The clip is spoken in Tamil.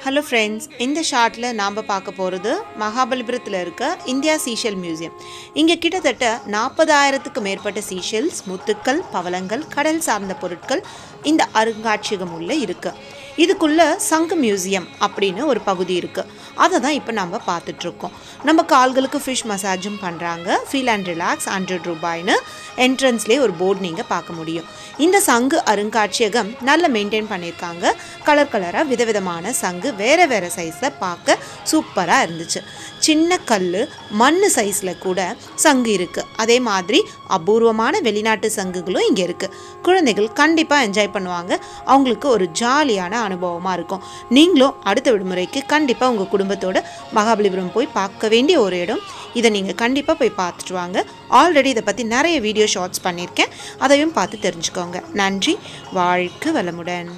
Hello friends, இந்த ஷார்ட்ல நாம பார்க்க போறது மகாபலிபுரத்துல இருக்க இந்தியா சீஷெல் மியூசியம். இங்க கிட்டத்தட்ட 40,000க்கு மேற்பட்ட சீஷெல்ஸ், முத்துக்கள், பவளங்கள், கடல் சார்ந்த பொருட்கள் இந்த அருங்காட்சியகம் உள்ள இருக்கு. இதுக்குள்ள சங்கு மியூசியம் அப்படின்னு ஒரு பகுதி இருக்கு. அதை தான் இப்போ நம்ம பார்த்துட்டு இருக்கோம். நம்ம கால்களுக்கு ஃபிஷ் மசாஜும் பண்ணுறாங்க. ஃபீல் அண்ட் ரிலாக்ஸ் ₹100 என்ட்ரன்ஸ்லேயே ஒரு போர்டு நீங்கள் பார்க்க முடியும். இந்த சங்கு அருங்காட்சியகம் நல்லா மெயின்டைன் பண்ணியிருக்காங்க. கலர் கலராக விதவிதமான சங்கு வேறு வேறு சைஸில் பார்க்க சூப்பராக இருந்துச்சு. சின்ன கல், மண் சைஸில் கூட சங்கு இருக்குது. அதே மாதிரி அபூர்வமான வெளிநாட்டு சங்குகளும் இங்கே இருக்குது. குழந்தைகள் கண்டிப்பாக என்ஜாய் பண்ணுவாங்க. அவங்களுக்கு ஒரு ஜாலியான அனுபவமாக இருக்கும். நீங்களும் அடுத்த விடுமுறைக்கு கண்டிப்பாக உங்கள் குடும்பத்தோட மகாபலிபுரம் போய் பார்க்க வேண்டிய ஒரு இடம். இதை நீங்கள் கண்டிப்பாக போய் பார்த்துட்டு வாங்க. ஆல்ரெடி இதை பற்றி நிறைய வீடியோ ஷார்ட்ஸ் பண்ணியிருக்கேன். அதையும் பார்த்து தெரிஞ்சுக்கோங்க. நன்றி. வாழ்க வளமுடன்.